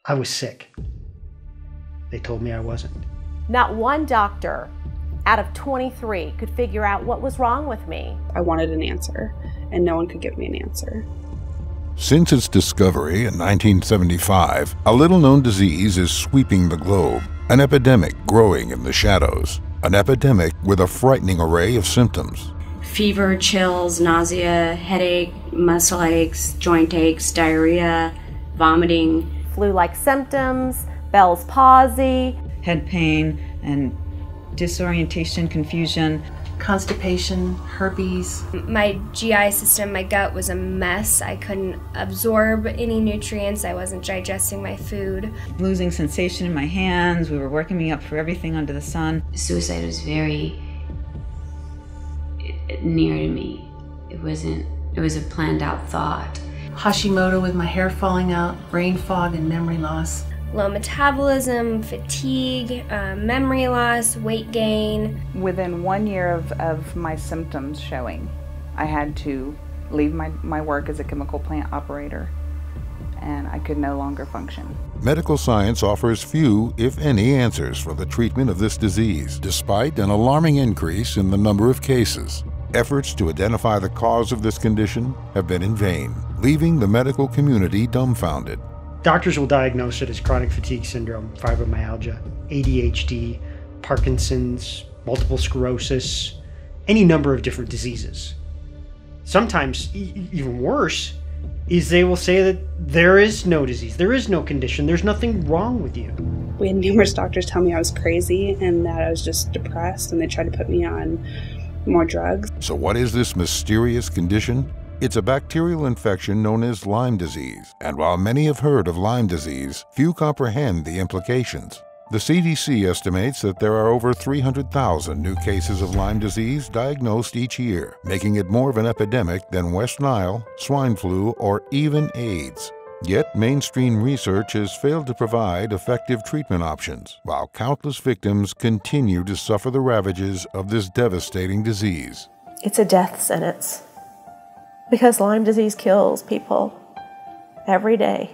I was sick. They told me I wasn't. Not one doctor out of 23 could figure out what was wrong with me. I wanted an answer, and no one could give me an answer. Since its discovery in 1975, a little-known disease is sweeping the globe, an epidemic growing in the shadows, an epidemic with a frightening array of symptoms. Fever, chills, nausea, headache, muscle aches, joint aches, diarrhea, vomiting. Flu-like symptoms, Bell's palsy, head pain and disorientation, confusion, constipation, herpes. My GI system, my gut was a mess. I couldn't absorb any nutrients. I wasn't digesting my food. Losing sensation in my hands. We were working me up for everything under the sun. Suicide was very near to me. It was a planned out thought. Hashimoto with my hair falling out, brain fog and memory loss. Low metabolism, fatigue, memory loss, weight gain. Within 1 year of my symptoms showing, I had to leave my work as a chemical plant operator, and I could no longer function. Medical science offers few, if any, answers for the treatment of this disease, despite an alarming increase in the number of cases. Efforts to identify the cause of this condition have been in vain, leaving the medical community dumbfounded. Doctors will diagnose it as chronic fatigue syndrome, fibromyalgia, ADHD, Parkinson's, multiple sclerosis, any number of different diseases. Sometimes, even worse, is they will say that there is no disease, there is no condition, there's nothing wrong with you. We had numerous doctors tell me I was crazy and that I was just depressed, and they tried to put me on more drugs. So what is this mysterious condition? It's a bacterial infection known as Lyme disease, and while many have heard of Lyme disease, few comprehend the implications. The CDC estimates that there are over 300,000 new cases of Lyme disease diagnosed each year, making it more of an epidemic than West Nile, swine flu, or even AIDS. Yet mainstream research has failed to provide effective treatment options, while countless victims continue to suffer the ravages of this devastating disease. It's a death sentence because Lyme disease kills people every day.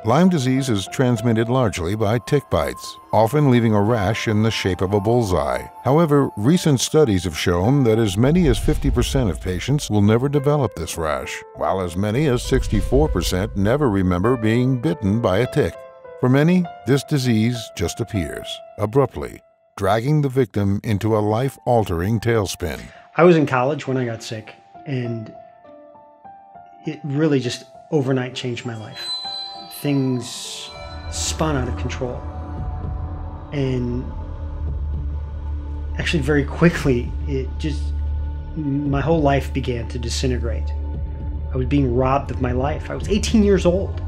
Lyme disease is transmitted largely by tick bites, often leaving a rash in the shape of a bullseye. However, recent studies have shown that as many as 50% of patients will never develop this rash, while as many as 64% never remember being bitten by a tick. For many, this disease just appears, abruptly, dragging the victim into a life-altering tailspin. I was in college when I got sick, and it really just overnight changed my life. Things spun out of control. And actually very quickly, my whole life began to disintegrate. I was being robbed of my life. I was 18 years old.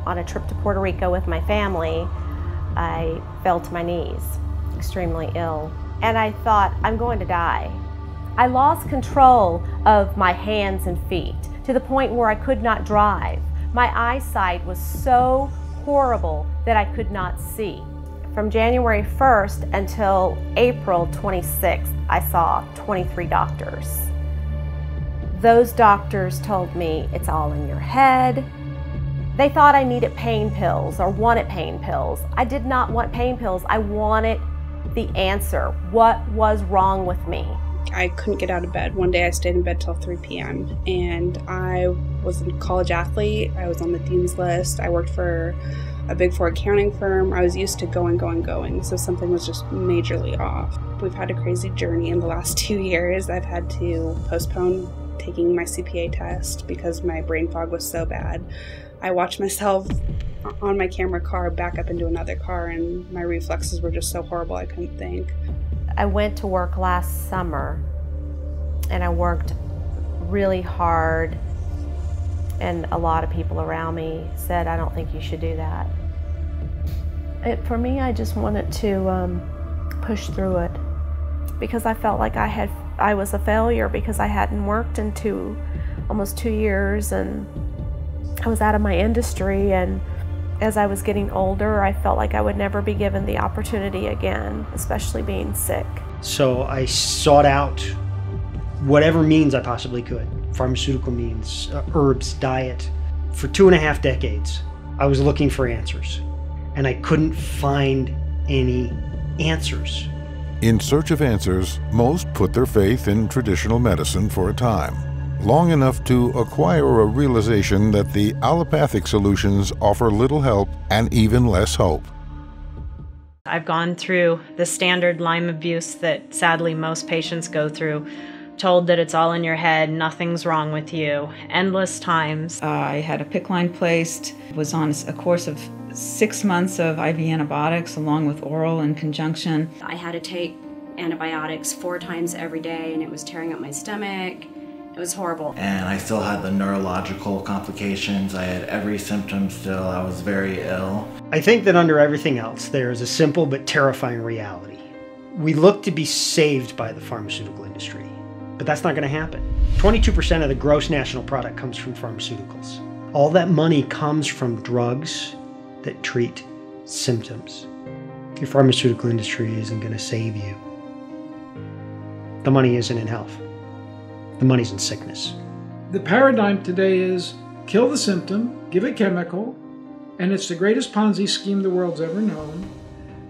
On a trip to Puerto Rico with my family, I fell to my knees, extremely ill. And I thought, I'm going to die. I lost control of my hands and feet to the point where I could not drive. My eyesight was so horrible that I could not see. From January 1st until April 26th, I saw 23 doctors. Those doctors told me it's all in your head. They thought I needed pain pills or wanted pain pills. I did not want pain pills. I wanted the answer. What was wrong with me? I couldn't get out of bed. One day I stayed in bed till 3 p.m. and I was a college athlete. I was on the dean's list. I worked for a Big Four accounting firm. I was used to going. So something was just majorly off. We've had a crazy journey in the last 2 years. I've had to postpone taking my CPA test because my brain fog was so bad. I watched myself on my camera car back up into another car, and my reflexes were just so horrible I couldn't think. I went to work last summer and I worked really hard, and a lot of people around me said, I don't think you should do that. For me, I just wanted to push through it because I felt like I was a failure because I hadn't worked in almost 2 years, and I was out of my industry, and as I was getting older, I felt like I would never be given the opportunity again, especially being sick. So I sought out whatever means I possibly could, pharmaceutical means, herbs, diet. For 2.5 decades, I was looking for answers, and I couldn't find any answers. In search of answers, most put their faith in traditional medicine for a time, long enough to acquire a realization that the allopathic solutions offer little help and even less hope. I've gone through the standard Lyme abuse that sadly most patients go through, told that it's all in your head, nothing's wrong with you, endless times. I had a PICC line placed, was on a course of 6 months of IV antibiotics along with oral in conjunction. I had to take antibiotics 4 times every day and it was tearing up my stomach. It was horrible. And I still had the neurological complications. I had every symptom still. I was very ill. I think that under everything else, there is a simple but terrifying reality. We look to be saved by the pharmaceutical industry, but that's not going to happen. 22% of the gross national product comes from pharmaceuticals. All that money comes from drugs that treat symptoms. Your pharmaceutical industry isn't going to save you. The money isn't in health. The money's in sickness. The paradigm today is kill the symptom, give a chemical, and it's the greatest Ponzi scheme the world's ever known,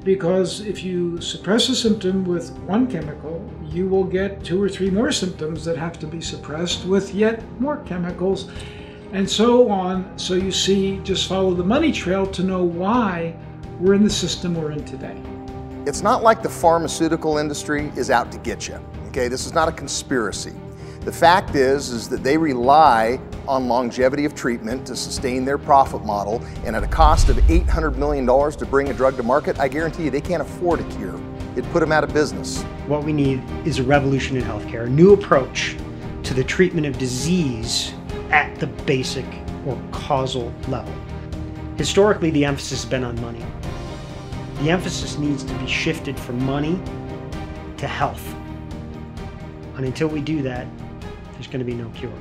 because if you suppress a symptom with one chemical, you will get 2 or 3 more symptoms that have to be suppressed with yet more chemicals, and so on. So you see, just follow the money trail to know why we're in the system we're in today. It's not like the pharmaceutical industry is out to get you, okay? This is not a conspiracy. The fact is that they rely on longevity of treatment to sustain their profit model, and at a cost of $800 million to bring a drug to market, I guarantee you they can't afford a cure. It'd put them out of business. What we need is a revolution in healthcare, a new approach to the treatment of disease at the basic or causal level. Historically, the emphasis has been on money. The emphasis needs to be shifted from money to health. And until we do that, there's going to be no cure.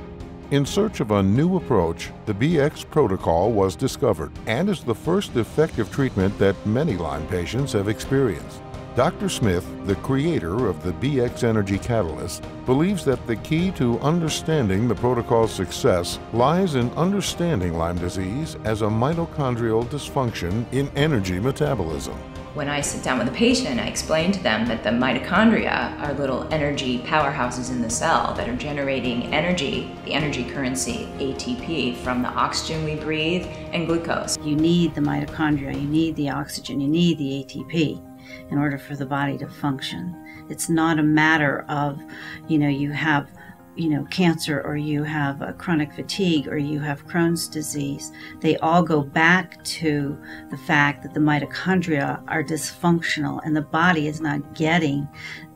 In search of a new approach, the BX protocol was discovered and is the first effective treatment that many Lyme patients have experienced. Dr. Smith, the creator of the BX Energy Catalyst, believes that the key to understanding the protocol's success lies in understanding Lyme disease as a mitochondrial dysfunction in energy metabolism. When I sit down with a patient, I explain to them that the mitochondria are little energy powerhouses in the cell that are generating energy, the energy currency, ATP, from the oxygen we breathe and glucose. You need the mitochondria, you need the oxygen, you need the ATP in order for the body to function. It's not a matter of, you have cancer, or you have a chronic fatigue, or you have Crohn's disease. They all go back to the fact that the mitochondria are dysfunctional and the body is not getting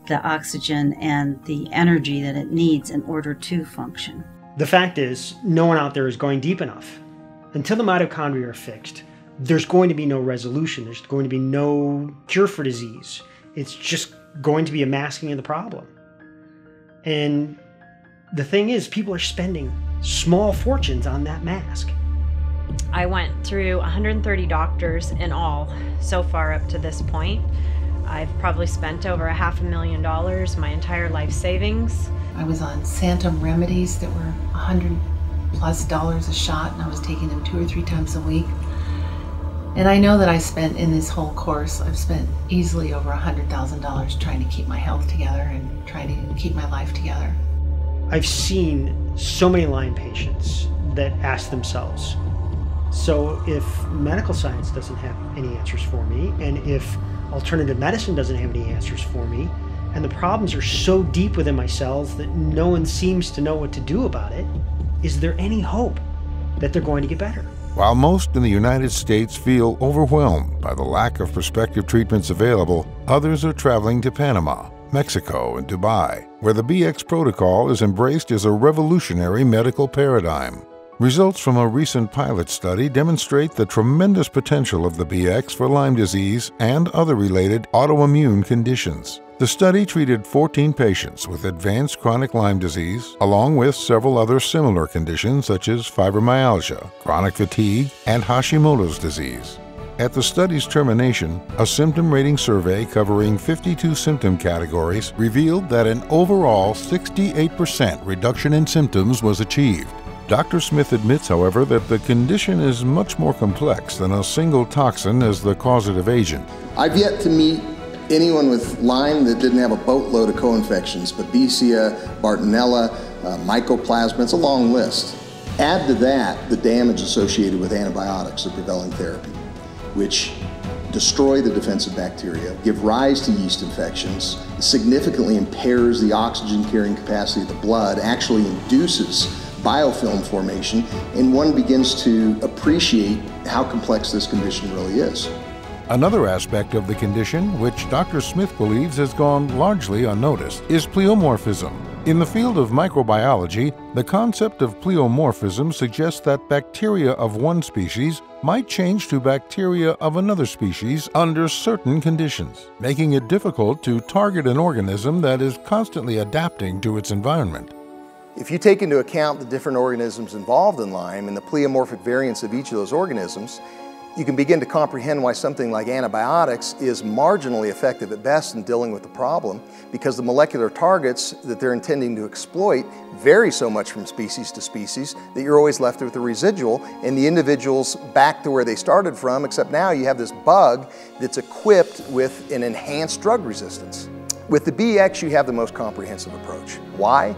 the oxygen and the energy that it needs in order to function. The fact is, no one out there is going deep enough. Until the mitochondria are fixed, there's going to be no resolution. There's going to be no cure for disease. It's just going to be a masking of the problem. And the thing is, people are spending small fortunes on that mask. I went through 130 doctors in all so far up to this point. I've probably spent over $500,000, my entire life savings. I was on Santum remedies that were $100+ a shot, and I was taking them 2 or 3 times a week. And I know that I spent, in this whole course, I've spent easily over $100,000 trying to keep my health together and trying to keep my life together. I've seen so many Lyme patients that ask themselves, so if medical science doesn't have any answers for me, and if alternative medicine doesn't have any answers for me, and the problems are so deep within my cells that no one seems to know what to do about it, is there any hope that they're going to get better? While most in the United States feel overwhelmed by the lack of prospective treatments available, others are traveling to Panama, Mexico, and Dubai, where the BX protocol is embraced as a revolutionary medical paradigm. Results from a recent pilot study demonstrate the tremendous potential of the BX for Lyme disease and other related autoimmune conditions. The study treated 14 patients with advanced chronic Lyme disease, along with several other similar conditions such as fibromyalgia, chronic fatigue, and Hashimoto's disease. At the study's termination, a symptom rating survey covering 52 symptom categories revealed that an overall 68% reduction in symptoms was achieved. Dr. Smith admits, however, that the condition is much more complex than a single toxin as the causative agent. I've yet to meet anyone with Lyme that didn't have a boatload of co-infections, Babesia, Bartonella, Mycoplasma, it's a long list. Add to that the damage associated with antibiotics, the prevailing therapy, which destroy the defensive bacteria, give rise to yeast infections, significantly impairs the oxygen carrying capacity of the blood, actually induces biofilm formation, and one begins to appreciate how complex this condition really is. Another aspect of the condition, which Dr. Smith believes has gone largely unnoticed, is pleomorphism. In the field of microbiology, the concept of pleomorphism suggests that bacteria of one species might change to bacteria of another species under certain conditions, making it difficult to target an organism that is constantly adapting to its environment. If you take into account the different organisms involved in Lyme and the pleomorphic variants of each of those organisms, you can begin to comprehend why something like antibiotics is marginally effective at best in dealing with the problem, because the molecular targets that they're intending to exploit vary so much from species to species that you're always left with a residual and the individual's back to where they started from, except now you have this bug that's equipped with an enhanced drug resistance. With the BX, you have the most comprehensive approach. Why?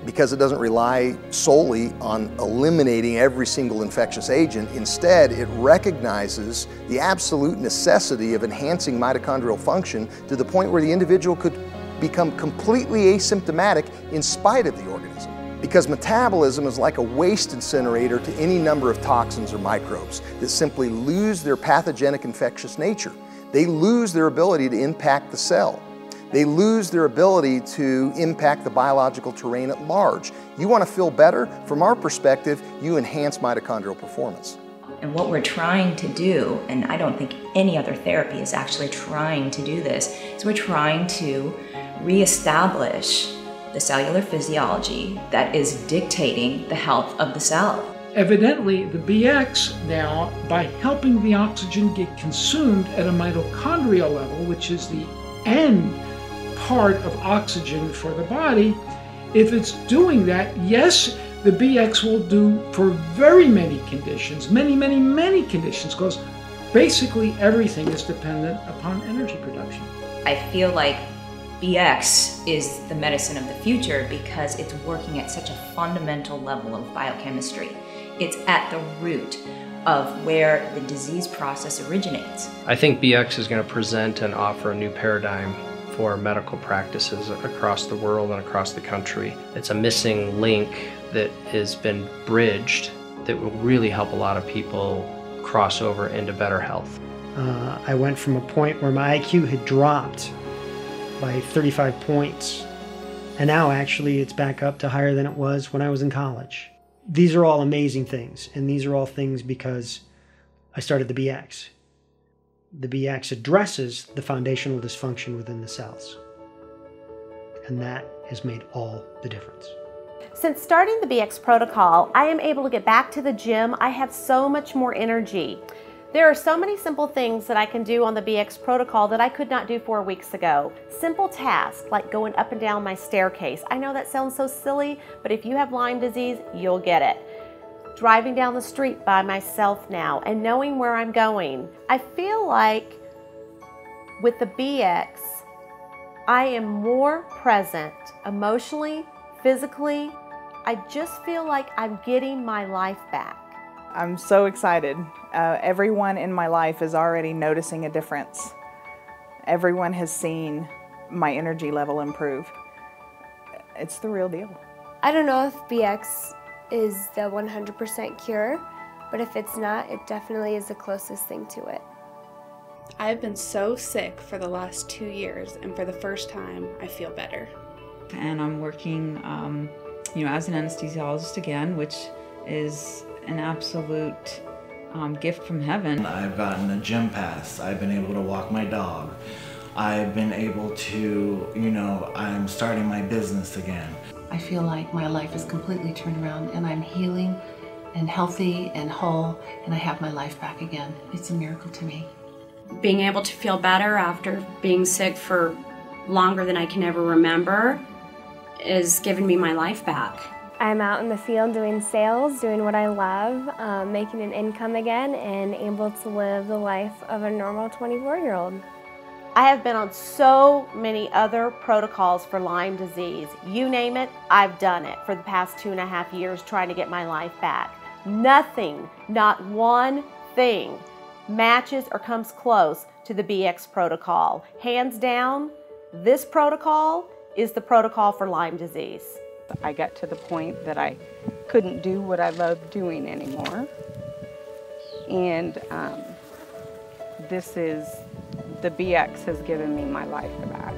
Because it doesn't rely solely on eliminating every single infectious agent. Instead, it recognizes the absolute necessity of enhancing mitochondrial function to the point where the individual could become completely asymptomatic in spite of the organism. Because metabolism is like a waste incinerator to any number of toxins or microbes that simply lose their pathogenic infectious nature. They lose their ability to impact the cell. They lose their ability to impact the biological terrain at large. You want to feel better? From our perspective, you enhance mitochondrial performance. And what we're trying to do, and I don't think any other therapy is actually trying to do this, is we're trying to reestablish the cellular physiology that is dictating the health of the cell. Evidently, the BX now, by helping the oxygen get consumed at a mitochondrial level, which is the end part of oxygen for the body, if it's doing that, yes, the BX will do for very many conditions, many conditions, because basically everything is dependent upon energy production. I feel like BX is the medicine of the future because it's working at such a fundamental level of biochemistry. It's at the root of where the disease process originates. I think BX is going to present and offer a new paradigm for medical practices across the world and across the country. It's a missing link that has been bridged that will really help a lot of people cross over into better health. I went from a point where my IQ had dropped by 35 points, and now actually it's back up to higher than it was when I was in college. These are all amazing things, and these are all things because I started the BX. The BX addresses the foundational dysfunction within the cells, and that has made all the difference. Since starting the BX protocol, I am able to get back to the gym. I have so much more energy. There are so many simple things that I can do on the BX protocol that I could not do 4 weeks ago. Simple tasks like going up and down my staircase. I know that sounds so silly, but if you have Lyme disease, you'll get it. Driving down the street by myself now and knowing where I'm going. I feel like with the BX, I am more present emotionally, physically. I just feel like I'm getting my life back. I'm so excited. Everyone in my life is already noticing a difference. Everyone has seen my energy level improve. It's the real deal. I don't know if BX is the 100% cure, but if it's not, it definitely is the closest thing to it. I've been so sick for the last 2 years, and for the first time, I feel better. And I'm working, as an anesthesiologist again, which is an absolute gift from heaven. I've gotten a gym pass. I've been able to walk my dog. I've been able to, I'm starting my business again. I feel like my life is completely turned around and I'm healing and healthy and whole, and I have my life back again. It's a miracle to me. Being able to feel better after being sick for longer than I can ever remember is giving me my life back. I'm out in the field doing sales, doing what I love, making an income again, and able to live the life of a normal 24-year-old. I have been on so many other protocols for Lyme disease. You name it, I've done it for the past 2.5 years trying to get my life back. Nothing, not one thing, matches or comes close to the BX protocol. Hands down, this protocol is the protocol for Lyme disease. I got to the point that I couldn't do what I loved doing anymore. And the BX has given me my life back.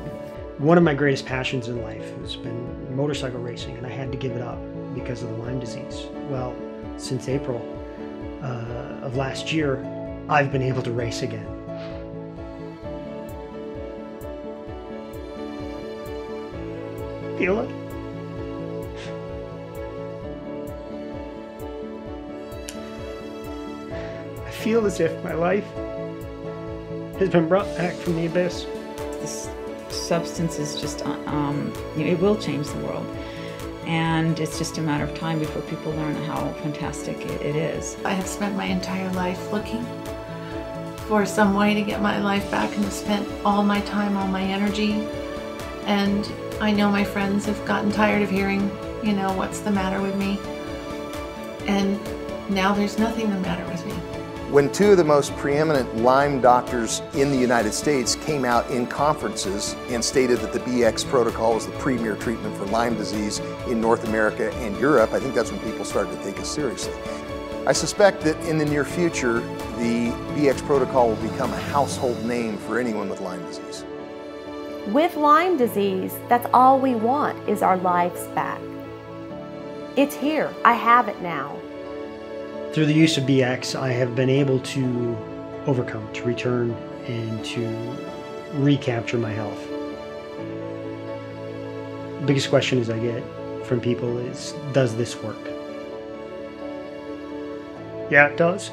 One of my greatest passions in life has been motorcycle racing, and I had to give it up because of the Lyme disease. Well, since April of last year, I've been able to race again. Feel it? I feel as if my life has been brought back from the abyss. This substance is just, it will change the world. And it's just a matter of time before people learn how fantastic it is. I have spent my entire life looking for some way to get my life back, and have spent all my time, all my energy. And I know my friends have gotten tired of hearing, what's the matter with me? And now there's nothing the matter with me. When two of the most preeminent Lyme doctors in the United States came out in conferences and stated that the BX protocol was the premier treatment for Lyme disease in North America and Europe, I think that's when people started to take us seriously. I suspect that in the near future, the BX protocol will become a household name for anyone with Lyme disease. With Lyme disease, that's all we want is our lives back. It's here. I have it now. Through the use of BX, I have been able to overcome, to return, and to recapture my health. The biggest questions I get from people is, does this work? Yeah, it does.